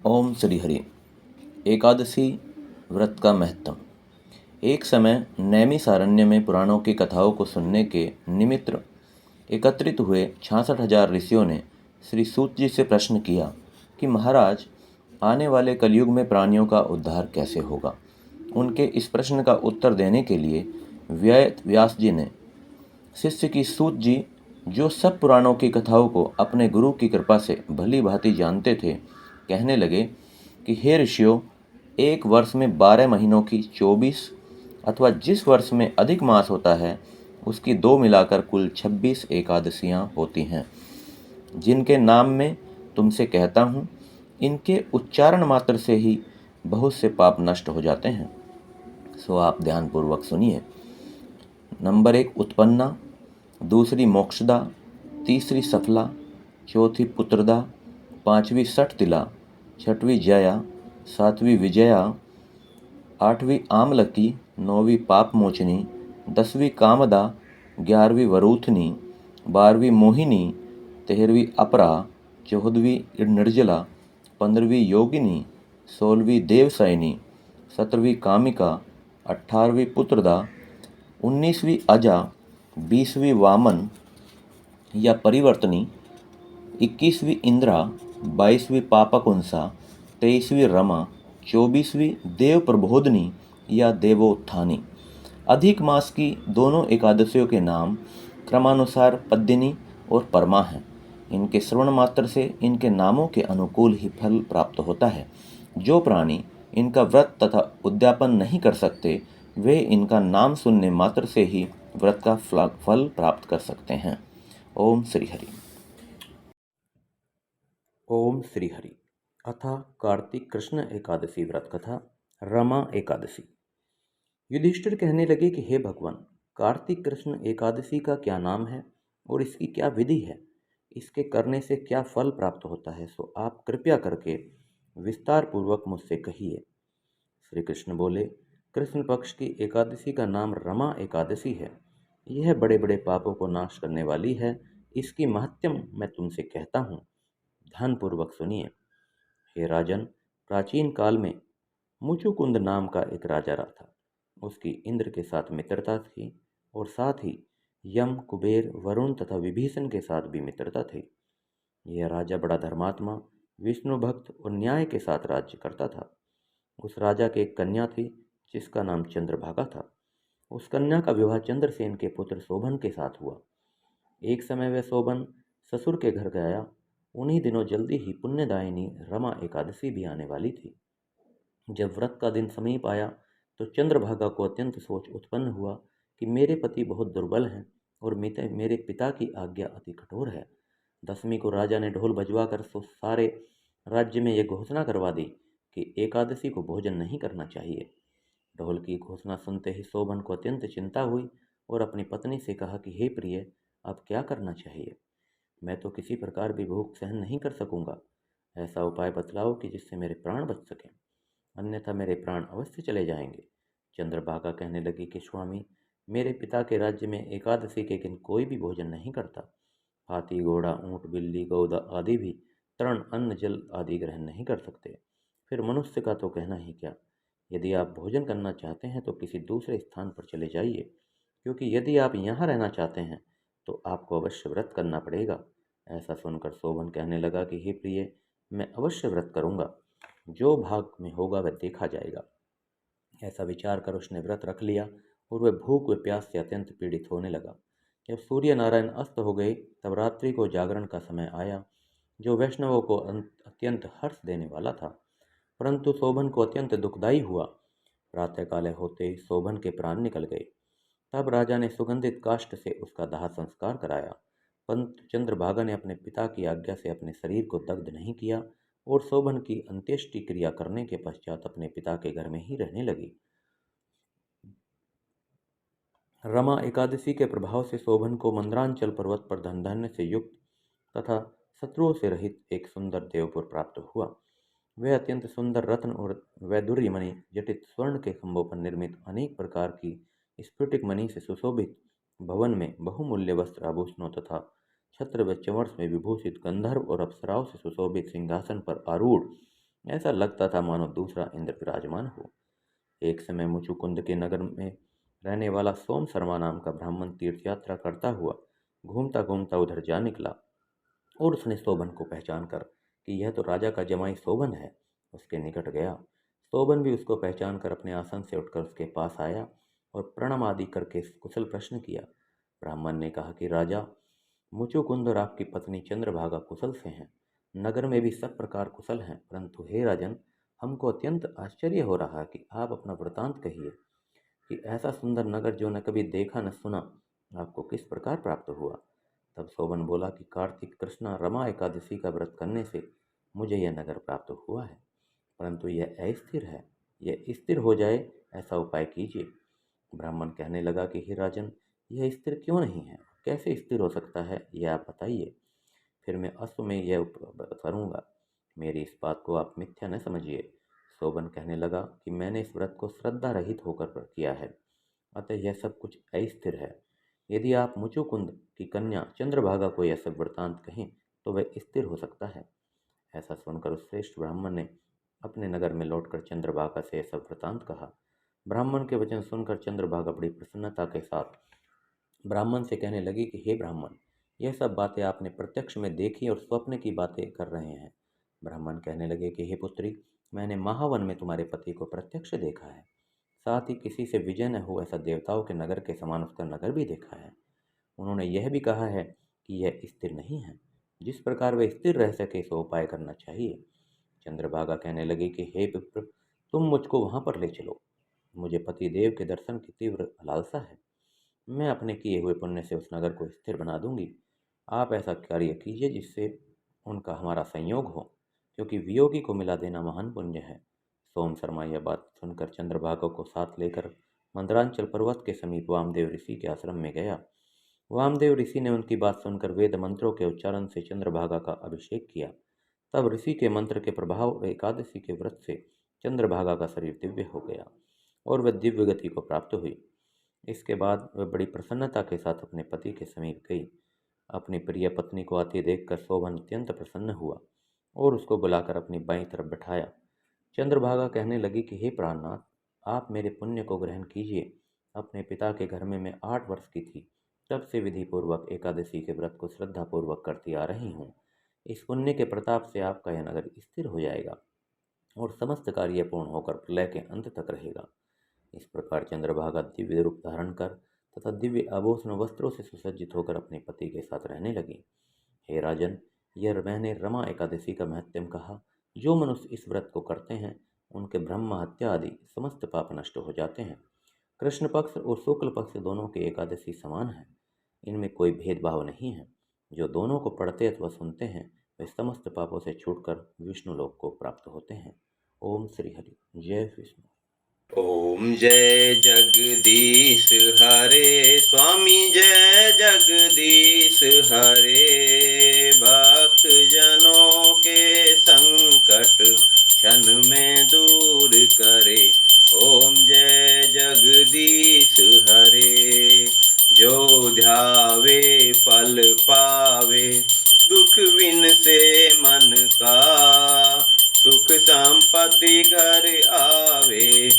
ओम श्री हरि। एकादशी व्रत का महत्व। एक समय नैमिषारण्य में पुराणों की कथाओं को सुनने के निमित्त एकत्रित हुए 66,000 ऋषियों ने श्री सूत जी से प्रश्न किया कि महाराज, आने वाले कलयुग में प्राणियों का उद्धार कैसे होगा। उनके इस प्रश्न का उत्तर देने के लिए व्यास जी ने शिष्य की सूत जी, जो सब पुराणों की कथाओं को अपने गुरु की कृपा से भली भांति जानते थे, कहने लगे कि हे ऋषियों, एक वर्ष में 12 महीनों की 24 अथवा जिस वर्ष में अधिक मास होता है उसकी दो मिलाकर कुल 26 एकादशियाँ होती हैं, जिनके नाम में तुमसे कहता हूँ। इनके उच्चारण मात्र से ही बहुत से पाप नष्ट हो जाते हैं। सो आप ध्यानपूर्वक सुनिए। नंबर 1 उत्पन्ना, दूसरी मोक्षदा, तीसरी सफला, चौथी पुत्रदा, पांचवी सठतिला, छठवीं जया, सातवीं विजया, आठवीं आमलकी, नौवीं पापमोचनी, 10वीं कामदा, 11वीं वरूथनी, 12वीं मोहिनी, 13वीं अपरा, 14वीं निर्जला, 15वीं योगिनी, 16वीं देवसैनी, 17वीं कामिका, 18वीं पुत्रदा, 19वीं अजा, 20वीं वामन या परिवर्तनी, 21वीं इंद्रा, 22वीं पापकुंसा, 23वीं रमा, 24वीं देव प्रबोधनी या देवोत्थानी। अधिक मास की दोनों एकादशियों के नाम क्रमानुसार पद्मिनी और परमा हैं। इनके श्रवण मात्र से इनके नामों के अनुकूल ही फल प्राप्त होता है। जो प्राणी इनका व्रत तथा उद्यापन नहीं कर सकते, वे इनका नाम सुनने मात्र से ही व्रत का फल प्राप्त कर सकते हैं। ओम श्री हरि। ओम श्री हरि। अथ कार्तिक कृष्ण एकादशी व्रत कथा, रमा एकादशी। युधिष्ठिर कहने लगे कि हे भगवान, कार्तिक कृष्ण एकादशी का क्या नाम है और इसकी क्या विधि है, इसके करने से क्या फल प्राप्त होता है, सो आप कृपया करके विस्तार पूर्वक मुझसे कहिए। श्री कृष्ण बोले, कृष्ण पक्ष की एकादशी का नाम रमा एकादशी है। यह बड़े बड़े पापों को नाश करने वाली है। इसकी महत्म मैं तुमसे कहता हूँ, ध्यानपूर्वक सुनिए। हे राजन, प्राचीन काल में मुचुकुंद नाम का एक राजा रहा था। उसकी इंद्र के साथ मित्रता थी और साथ ही यम, कुबेर, वरुण तथा विभीषण के साथ भी मित्रता थी। यह राजा बड़ा धर्मात्मा, विष्णु भक्त और न्याय के साथ राज्य करता था। उस राजा की एक कन्या थी जिसका नाम चंद्रभागा था। उस कन्या का विवाह चंद्रसेन के पुत्र शोभन के साथ हुआ। एक समय वह शोभन ससुर के घर गया। उन्हीं दिनों जल्दी ही पुण्यदायिनी रमा एकादशी भी आने वाली थी। जब व्रत का दिन समीप आया तो चंद्रभागा को अत्यंत सोच उत्पन्न हुआ कि मेरे पति बहुत दुर्बल हैं और मेरे पिता की आज्ञा अति कठोर है। 10वीं को राजा ने ढोल बजवा कर सारे राज्य में यह घोषणा करवा दी कि एकादशी को भोजन नहीं करना चाहिए। ढोल की घोषणा सुनते ही शोभन को अत्यंत चिंता हुई और अपनी पत्नी से कहा कि हे प्रिय, अब क्या करना चाहिए। मैं तो किसी प्रकार भी भूख सहन नहीं कर सकूंगा। ऐसा उपाय बतलाओ कि जिससे मेरे प्राण बच सकें, अन्यथा मेरे प्राण अवश्य चले जाएंगे। चंद्रभागा कहने लगी कि स्वामी, मेरे पिता के राज्य में एकादशी के दिन कोई भी भोजन नहीं करता। हाथी, घोड़ा, ऊंट, बिल्ली, गौदा आदि भी तृण, अन्न, जल आदि ग्रहण नहीं कर सकते। फिर मनुष्य का तो कहना ही क्या। यदि आप भोजन करना चाहते हैं तो किसी दूसरे स्थान पर चले जाइए, क्योंकि यदि आप यहाँ रहना चाहते हैं तो आपको अवश्य व्रत करना पड़ेगा। ऐसा सुनकर शोभन कहने लगा कि हे प्रिय, मैं अवश्य व्रत करूँगा। जो भाग में होगा वह देखा जाएगा। ऐसा विचार कर उसने व्रत रख लिया और वह भूख व प्यास से अत्यंत पीड़ित होने लगा। जब सूर्य नारायण अस्त हो गए तब रात्रि को जागरण का समय आया, जो वैष्णवों को अत्यंत हर्ष देने वाला था, परंतु शोभन को अत्यंत दुखदायी हुआ। प्रातःकाल होते ही शोभन के प्राण निकल गए। तब राजा ने सुगंधित काष्ठ से उसका दाह संस्कार कराया, परंतु चंद्रभागा ने अपने पिता की आज्ञा से अपने शरीर को दग्ध नहीं किया और शोभन की अंत्येष्टि क्रिया करने के पश्चात अपने पिता के घर में ही रहने लगी। रमा एकादशी के प्रभाव से शोभन को मंदरांचल पर्वत पर धन धान्य से युक्त तथा शत्रुओं से रहित एक सुंदर देवपुर प्राप्त हुआ। वह अत्यंत सुंदर रत्न और वैदुर्य मणि जटित स्वर्ण के खंभों पर निर्मित अनेक प्रकार की स्फटिक मणि से सुशोभित भवन में बहुमूल्य वस्त्र आभूषणों तथा छत्र व चंवर में विभूषित गंधर्व और अप्सराओं से सुशोभित सिंहासन पर आरूढ़ ऐसा लगता था मानो दूसरा इंद्र विराजमान हो। एक समय मुचुकुंद के नगर में रहने वाला सोम शर्मा नाम का ब्राह्मण तीर्थ यात्रा करता हुआ घूमता घूमता उधर जा निकला और उसने शोभन को पहचान कर कि यह तो राजा का जमाई शोभन है, उसके निकट गया। शोभन भी उसको पहचान कर अपने आसन से उठकर उसके पास आया और प्रणाम आदि करके कुशल प्रश्न किया। ब्राह्मण ने कहा कि राजा, मुचुकुंद और आपकी पत्नी चंद्रभागा कुशल से हैं। नगर में भी सब प्रकार कुशल हैं, परंतु हे राजन, हमको अत्यंत आश्चर्य हो रहा है कि आप अपना वृतांत कहिए कि ऐसा सुंदर नगर जो न कभी देखा न सुना, आपको किस प्रकार प्राप्त हुआ। तब शोभन बोला कि कार्तिक कृष्णा रमा एकादशी का व्रत करने से मुझे यह नगर प्राप्त हुआ है, परंतु यह अस्थिर है। यह स्थिर हो जाए ऐसा उपाय कीजिए। ब्राह्मण कहने लगा कि हे राजन, यह स्थिर क्यों नहीं है, कैसे स्थिर हो सकता है, यह आप बताइए, फिर मैं अश्व में यह करूँगा। मेरी इस बात को आप मिथ्या न समझिए। शोभन कहने लगा कि मैंने इस व्रत को श्रद्धा रहित होकर किया है, अतः यह सब कुछ अस्थिर है। यदि आप मुचुकुंद की कन्या चंद्रभागा को यह सब वृतांत कहें तो वह स्थिर हो सकता है। ऐसा सुनकर उस श्रेष्ठ ब्राह्मण ने अपने नगर में लौटकर चंद्रभागा से यह सब वृतांत कहा। ब्राह्मण के वचन सुनकर चंद्रभागा बड़ी प्रसन्नता के साथ ब्राह्मण से कहने लगी कि हे ब्राह्मण, यह सब बातें आपने प्रत्यक्ष में देखी और स्वप्न की बातें कर रहे हैं। ब्राह्मण कहने लगे कि हे पुत्री, मैंने महावन में तुम्हारे पति को प्रत्यक्ष देखा है, साथ ही किसी से विजय न हो ऐसा देवताओं के नगर के समान उसका नगर भी देखा है। उन्होंने यह भी कहा है कि यह स्थिर नहीं है, जिस प्रकार वह स्थिर रह सके सो उपाय करना चाहिए। चंद्रभागा कहने लगी कि हे विप्र, तुम मुझको वहाँ पर ले चलो। मुझे पति देव के दर्शन की तीव्र लालसा है। मैं अपने किए हुए पुण्य से उस नगर को स्थिर बना दूंगी। आप ऐसा कार्य कीजिए जिससे उनका हमारा संयोग हो, क्योंकि वियोगी को मिला देना महान पुण्य है। सोम शर्मा यह बात सुनकर चंद्रभागा को साथ लेकर मंदरांचल पर्वत के समीप वामदेव ऋषि के आश्रम में गया। वामदेव ऋषि ने उनकी बात सुनकर वेद मंत्रों के उच्चारण से चंद्रभागा का अभिषेक किया। तब ऋषि के मंत्र के प्रभाव और एकादशी के व्रत से चंद्रभागा का शरीर दिव्य हो गया और वह दिव्य गति को प्राप्त हुई। इसके बाद वह बड़ी प्रसन्नता के साथ अपने पति के समीप गई। अपनी प्रिय पत्नी को आती देखकर शोभन अत्यंत प्रसन्न हुआ और उसको बुलाकर अपनी बाईं तरफ बैठाया। चंद्रभागा कहने लगी कि हे प्राणनाथ, आप मेरे पुण्य को ग्रहण कीजिए। अपने पिता के घर में मैं 8 वर्ष की थी, तब से विधि पूर्वक एकादशी के व्रत को श्रद्धा पूर्वक करती आ रही हूँ। इस पुण्य के प्रताप से आपका यह नगर स्थिर हो जाएगा और समस्त कार्य पूर्ण होकर प्रलय के अंत तक रहेगा। इस प्रकार चंद्रभागा दिव्य रूप धारण कर तथा दिव्य आभूषण वस्त्रों से सुसज्जित होकर अपने पति के साथ रहने लगी। हे राजन, यह मैंने रमा एकादशी का महत्व कहा। जो मनुष्य इस व्रत को करते हैं उनके ब्रह्म हत्या आदि समस्त पाप नष्ट हो जाते हैं। कृष्ण पक्ष और शुक्ल पक्ष दोनों के एकादशी समान है, इनमें कोई भेदभाव नहीं है। जो दोनों को पढ़ते अथवा सुनते हैं वे समस्त पापों से छूटकर विष्णु लोक को प्राप्त होते हैं। ओम श्री हरि। जय विष्णु। ओम जय जगदीश हरे स्वामी, जय जगदीश हरे। भक्त जनों के संकट क्षण में दूर करे। ओम जय जगदीश हरे। जो ध्यावे फल पावे, दुख बिन से मन का। सुख संपत्ति घर आवे,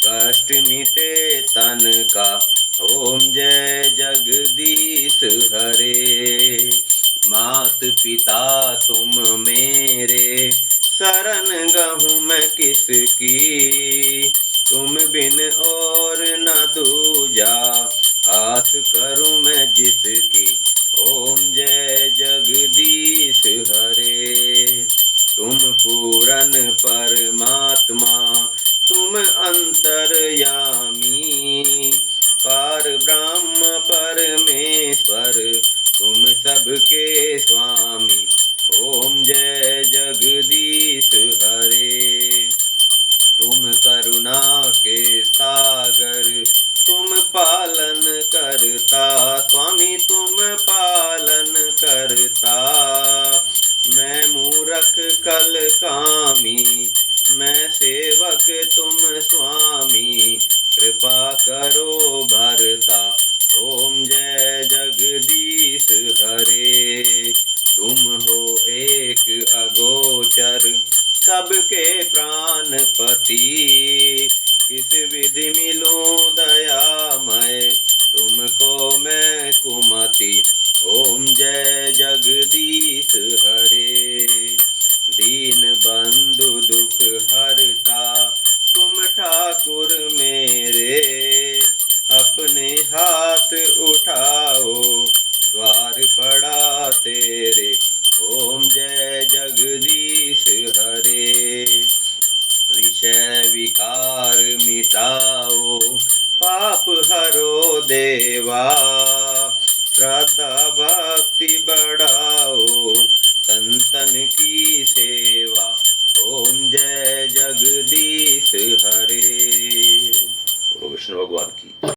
कष्ट मिटे तन का। ओम जय जगदीश हरे। मात पिता तुम मेरे, शरण गहूँ मैं किसकी। तुम बिन और न दूजा, आस करूँ मैं जिसकी। ओम जय जगदीश हरे। तुम पूरन परमात्मा, तुम अंतर्यामी। पार ब्रह्म परमेश्वर, तुम सबके स्वामी। ओम जय जगदीश हरे। तुम करुणा के सागर, तुम पालन करता। स्वामी तुम पालन करता। मैं मूरख कल कामी, मैं सेवक तुम स्वामी। कृपा करो भरता। ओम जय जगदीश हरे। तुम हो एक अगोचर, सब प्राणपति। किस विधि मिलूं दयामय, तुमको मैं कुमति। ओम जय जगदीश हरे। दीन बंधु दुख हरता, तुम ठाकुर मेरे। अपने हाथ उठाओ, द्वार पड़ा तेरे। ओम जय जगदीश हरे। विषय विकार मिटाओ, पाप हरो देवा। श्रद्धा भक्ति बढ़ाओ, संतन की सेवा। ओम जय जगदीश हरे। बोलो विष्णु भगवान की।